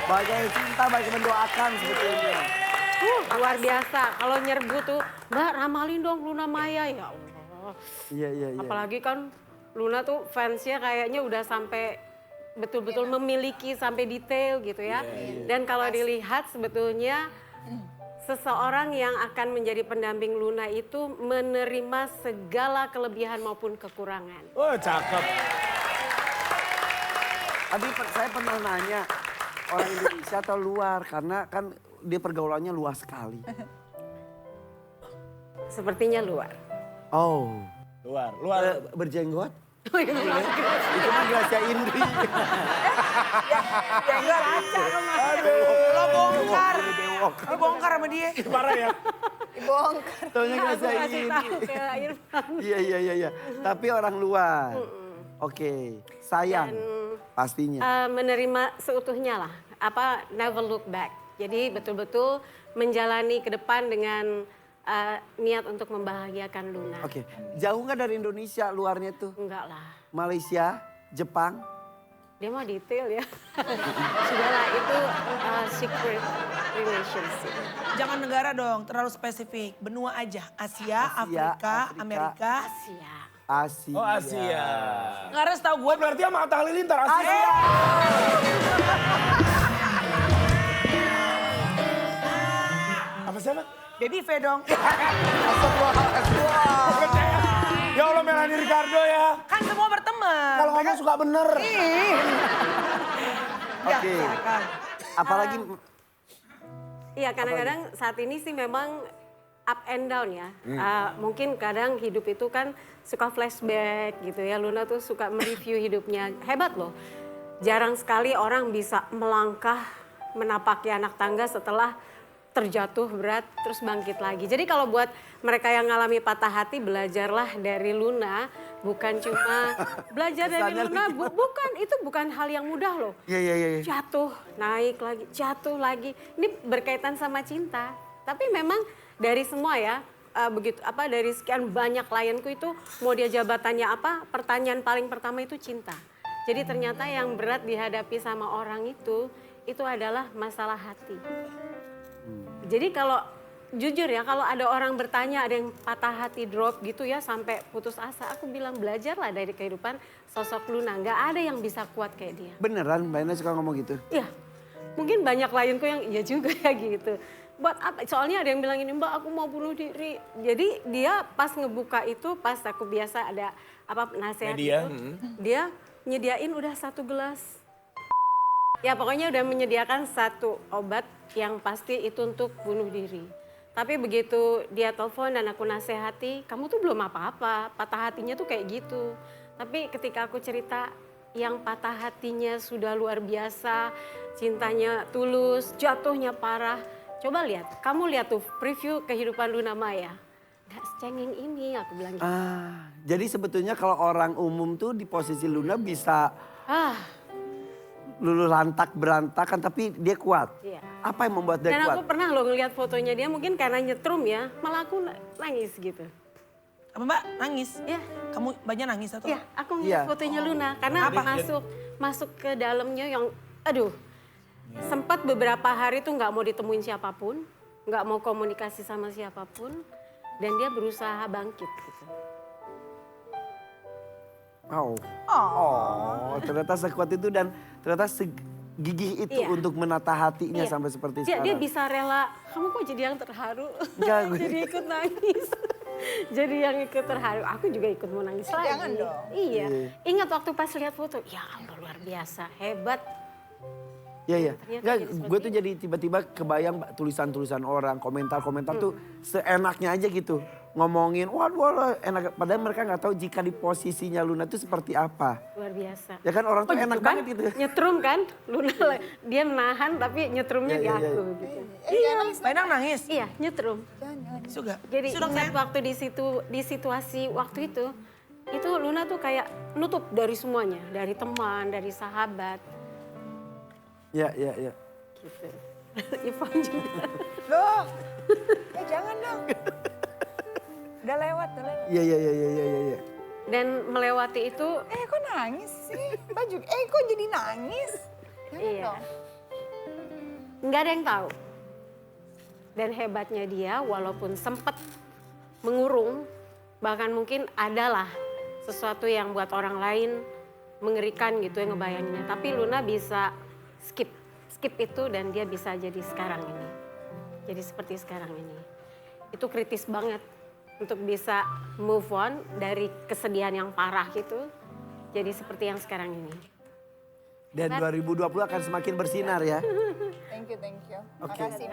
Banyak yang cinta, banyak yang mendoakan sebetulnya. Luar biasa. Kalau nyerbu tuh, Mbak ramalin dong Luna Maya. Ya Allah. Iya, iya, iya. Apalagi kan Luna tuh fansnya kayaknya udah sampai betul-betul memiliki sampai detail gitu ya. Dan kalau dilihat sebetulnya seseorang yang akan menjadi pendamping Luna itu menerima segala kelebihan maupun kekurangan. Oh, cakep. Tapi saya pernah nanya, orang Indonesia atau luar? Karena kan dia pergaulannya luas sekali. Sepertinya luar. Oh, Luar. berjenggot? Oh, iya, Itu mah Gracia Indri. Jenggot. Lo bongkar. Dibongkar sama dia. Parah ya. Dibongkar. Taunya Gracia Aku kasih Indri. tahu ke Irfan. Iya, iya, iya, iya. Tapi orang luar. Oke, sayang pastinya. Menerima seutuhnya lah, never look back. Jadi betul-betul menjalani ke depan dengan niat untuk membahagiakan Luna. Oke, jauh nggak dari Indonesia luarnya tuh? Enggak lah, Malaysia, Jepang? dia mah detail ya. Sudahlah, itu secret relationship. Jangan negara dong, terlalu spesifik. Benua aja, Asia, Afrika, Amerika. Asia. Asia. Oh, Asia. Nggak harus tahu gue. Berarti sama Atta Halilintar Asia. Apa siapa? Baby V dong. Ya Allah, Melanie Ricardo ya. Kan semua berteman. Kalau ngomong suka bener. Oke. Apalagi Iya, kadang-kadang saat ini sih memang up and down ya. Mungkin kadang hidup itu kan suka flashback gitu ya. Luna tuh suka mereview hidupnya. Hebat loh. Jarang sekali orang bisa melangkah menapaki anak tangga setelah terjatuh berat terus bangkit lagi. Jadi kalau buat mereka yang ngalami patah hati, belajarlah dari Luna. Bukan cuma belajar dari Luna, bukan, itu bukan hal yang mudah loh. Iya, iya, iya. Jatuh, naik lagi, jatuh lagi. Ini berkaitan sama cinta. Tapi memang dari semua ya, dari sekian banyak klienku itu mau dia jabatannya apa, pertanyaan paling pertama itu cinta. Jadi ternyata yang berat dihadapi sama orang itu adalah masalah hati. Jadi kalau jujur ya, kalau ada orang bertanya, ada yang patah hati drop gitu ya sampai putus asa, aku bilang belajarlah dari kehidupan sosok Luna. Nggak ada yang bisa kuat kayak dia. Beneran Mbak Ina suka ngomong gitu? Iya, mungkin banyak klienku yang iya juga ya gitu. Buat apa? Soalnya ada yang bilang ini, Mbak aku mau bunuh diri. Jadi dia pas ngebuka itu, pas aku biasa ada nasihat Media, itu, dia nyediain udah 1 gelas. Ya pokoknya udah menyediakan 1 obat yang pasti itu untuk bunuh diri. Tapi begitu dia telepon dan aku nasihati, kamu tuh belum apa-apa, patah hatinya tuh kayak gitu. Tapi ketika aku cerita yang patah hatinya sudah luar biasa, cintanya tulus, jatuhnya parah. Coba lihat, kamu lihat tuh preview kehidupan Luna Maya. Gak secengeng ini, aku bilang gitu. Jadi sebetulnya kalau orang umum tuh di posisi Luna bisa luluh lantak berantakan tapi dia kuat. Iya. Apa yang membuat dia Dan kuat? aku pernah loh ngeliat fotonya dia, mungkin karena nyetrum ya, malah aku nangis gitu. Apa Mbak? Nangis? Ya, Kamu banyak nangis atau? ya aku ngeliat Iya. fotonya Luna. Karena masuk ke dalamnya yang, aduh. Sempat beberapa hari tuh nggak mau ditemuin siapapun, nggak mau komunikasi sama siapapun. Dan dia berusaha bangkit gitu. Ternyata sekuat itu dan ternyata segigih itu Iya. untuk menata hatinya Iya. sampai seperti Dia sekarang. bisa rela, kamu kok jadi yang terharu? Enggak, gue- Jadi ikut nangis. Jadi yang ikut terharu, aku juga ikut mau nangis lagi. Jangan dong. Iya, ingat waktu pas lihat foto, ya Allah luar biasa, hebat. Iya, iya. Ternyata Enggak, jadi seperti gue tuh jadi tiba-tiba kebayang tulisan-tulisan orang, komentar-komentar tuh seenaknya aja gitu. Ngomongin, waduh enak. Padahal mereka nggak tahu jika di posisinya Luna tuh seperti apa. Luar biasa. Ya kan orang tuh Oh, enak gitu kan? banget gitu. Nyetrum kan, Luna dia menahan tapi nyetrumnya Iya, di iya, iya. aku gitu. Mbak Endang nangis? Iya, nyetrum. Juga. Jadi Sudah ingat sayang? waktu di situasi waktu itu Luna tuh kayak nutup dari semuanya, dari teman, dari sahabat, Iya, iya, iya. gitu. Ivan juga. Loh, jangan dong. Udah lewat. Iya, iya, iya, iya, iya, iya. Dan melewati itu, Kok nangis sih? Mbak juga, kok jadi nangis? Jangan iya. dong. nggak ada yang tahu. Dan hebatnya dia walaupun sempat mengurung, bahkan mungkin adalah sesuatu yang buat orang lain mengerikan gitu ya ngebayanginnya. Tapi Luna bisa skip itu dan dia bisa jadi sekarang ini. Jadi seperti sekarang ini. Itu kritis banget untuk bisa move on dari kesedihan yang parah gitu. Jadi seperti yang sekarang ini. Dan 2020 akan semakin bersinar ya. Thank you, thank you. Oke. Makasih.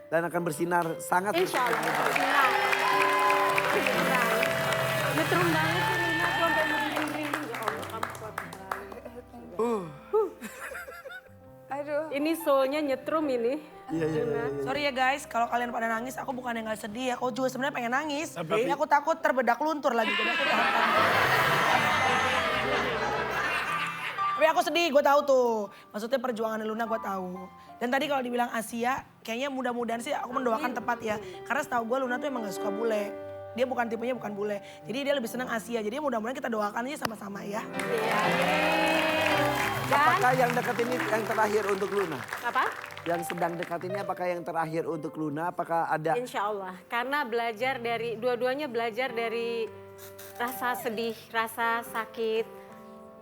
Dan akan bersinar sangat. Insya Allah. Bersinar. Bersinar. Nyetrum banget sih Luna tuh sampai merinding-merinding. Ya Allah kamu kuat banget. Aduh. Ini soulnya nyetrum ini. Iya, iya, iya. Sorry ya guys, kalau kalian pada nangis, aku bukan yang gak sedih. Aku juga sebenarnya pengen nangis. Tapi- Tapi aku takut terbedak luntur lagi, jadi aku tahan. Tapi aku sedih, gue tahu tuh. Maksudnya perjuangan Luna gue tahu. Dan tadi kalau dibilang Asia, kayaknya mudah-mudahan sih aku mendoakan tepat ya. Karena setahu gue Luna tuh emang gak suka bule. Dia bukan tipenya bukan bule. Jadi dia lebih senang Asia. Jadi mudah-mudahan kita doakan aja sama-sama ya. Apakah yang dekat ini yang terakhir untuk Luna? Apa? Yang sedang dekat ini apakah yang terakhir untuk Luna? Apakah ada? Insya Allah. Karena belajar dari, dua-duanya belajar dari rasa sedih, rasa sakit.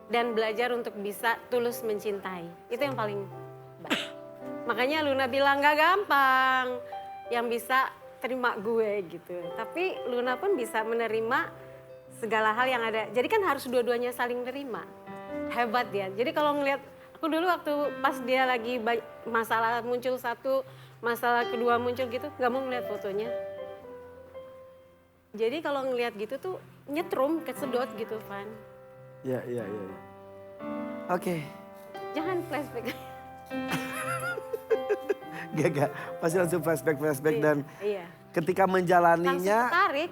Dan belajar untuk bisa tulus mencintai. Itu yang paling baik. Makanya Luna bilang gak gampang yang bisa terima gue gitu. Tapi Luna pun bisa menerima segala hal yang ada. Jadi kan harus dua-duanya saling terima. Hebat dia. Jadi kalau ngelihat, aku dulu waktu pas dia lagi masalah muncul satu, masalah kedua muncul gitu, gak mau ngeliat fotonya. Jadi kalau ngelihat gitu tuh nyetrum, kesedot gitu Van. Ya, ya, ya. Oke. Jangan flashback. Gak. Pasti langsung flashback dan Iya. ketika Langsung menjalaninya. ketarik.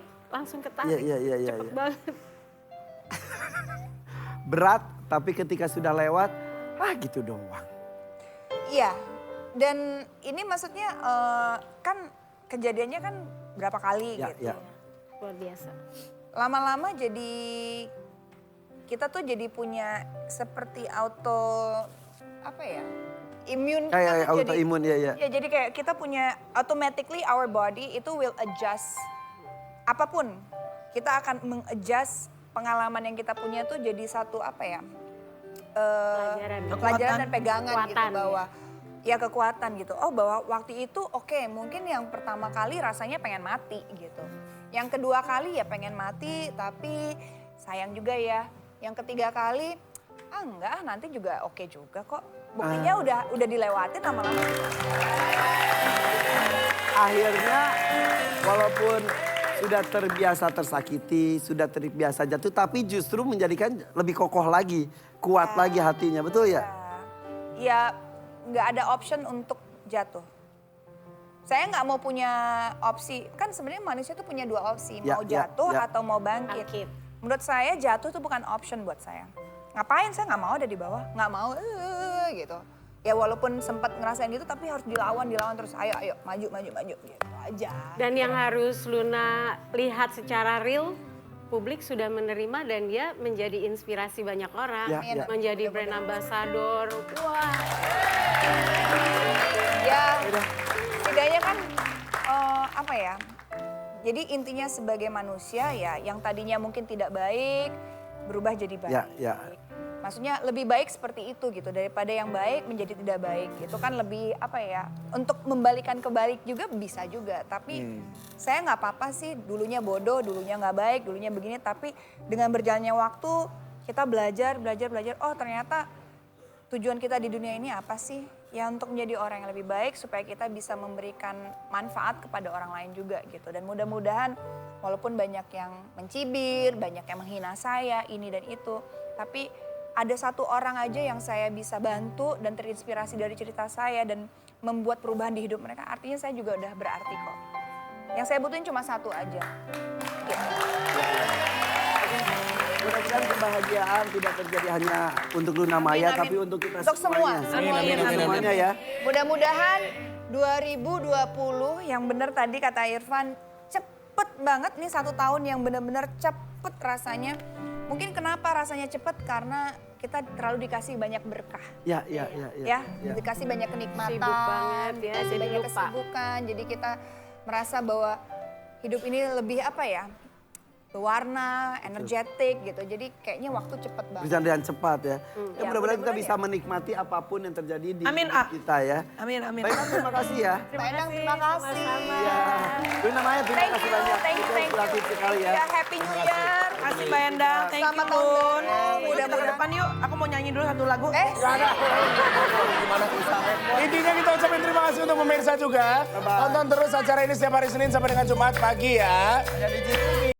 Iya. Cepet banget. Berat, tapi ketika sudah lewat, gitu doang. Iya, dan ini maksudnya kan kejadiannya kan berapa kali Ya, gitu. ya. Luar biasa. Lama-lama jadi kita tuh jadi punya seperti imun kita Kayak tuh autoimun, ya. Ya jadi kayak kita punya automatically our body itu will adjust apapun. Kita akan mengadjust pengalaman yang kita punya tuh jadi satu pelajaran dan pegangan gitu Kekuatan, bahwa ya kekuatan gitu. Oh bahwa waktu itu oke, mungkin yang pertama kali rasanya pengen mati gitu. Yang kedua kali ya pengen mati tapi sayang juga ya. Yang ketiga kali enggak nanti juga oke juga kok. Buktinya udah dilewatin lama-lama. Akhirnya walaupun sudah terbiasa tersakiti, sudah terbiasa jatuh, tapi justru menjadikan lebih kokoh lagi, kuat lagi hatinya, betul ya? Ya nggak ada option untuk jatuh. Saya nggak mau punya opsi, kan sebenarnya manusia tuh punya dua opsi, mau jatuh atau mau bangkit. Bangkit. Menurut saya jatuh tuh bukan option buat saya. Ngapain saya nggak mau ada di bawah, nggak mau gitu. Ya walaupun sempat ngerasain gitu tapi harus dilawan terus ayo maju gitu aja. Dan yang harus Luna lihat secara real, publik sudah menerima dan dia menjadi inspirasi banyak orang. Ya. Menjadi brand ambassador. Wah. Ya setidaknya kan jadi intinya sebagai manusia ya yang tadinya mungkin tidak baik berubah jadi baik. Ya. Maksudnya lebih baik seperti itu gitu daripada yang baik menjadi tidak baik. Itu kan lebih untuk membalikan kebalik juga bisa juga. Tapi saya nggak apa-apa sih dulunya bodoh, dulunya nggak baik, dulunya begini. Tapi dengan berjalannya waktu kita belajar. Oh ternyata tujuan kita di dunia ini apa sih? Ya untuk menjadi orang yang lebih baik supaya kita bisa memberikan manfaat kepada orang lain juga gitu. Dan mudah-mudahan walaupun banyak yang mencibir, banyak yang menghina saya, ini dan itu. Tapi ada satu orang aja yang saya bisa bantu dan terinspirasi dari cerita saya dan membuat perubahan di hidup mereka. Artinya saya juga udah berarti kok. Yang saya butuhin cuma satu aja. Gitu. Mudah-mudahan kebahagiaan tidak terjadi hanya untuk Luna Maya, Amin. tapi untuk kita Untuk semua. semuanya. Semuanya ya. Mudah-mudahan 2020 yang benar tadi kata Irfan cepet banget nih 1 tahun yang benar-benar cepet rasanya. Mungkin kenapa rasanya cepet karena kita terlalu dikasih banyak berkah. Ya. Dikasih banyak kenikmatan, Sibuk banget ya, dikasih jadi banyak lupa. kesibukan. Jadi kita merasa bahwa hidup ini lebih apa ya, berwarna, energetik gitu. Jadi kayaknya waktu cepet banget. Berjalan cepat ya. Ya Ya, mudah-mudahan kita mudah-mudahan bisa menikmati apapun yang terjadi di Amin, hidup A. kita ya. Amin, amin. Baik, terima kasih ya. Mbak Endang, terima kasih. Sama-sama. Ya. Luna Maya, terima Thank kasih you, banyak. thank you, Itu thank you. inspiratif sekali ya. Happy New Year. Terima kasih Mbak Endang, thank you Selamat tahun Lun. baru, Kita ke mudah-mudahan. depan yuk, aku mau nyanyi dulu satu lagu. Intinya kita ucapin terima kasih untuk pemirsa juga. Tonton terus acara ini setiap hari Senin sampai dengan Jumat pagi ya. Ada di GTV.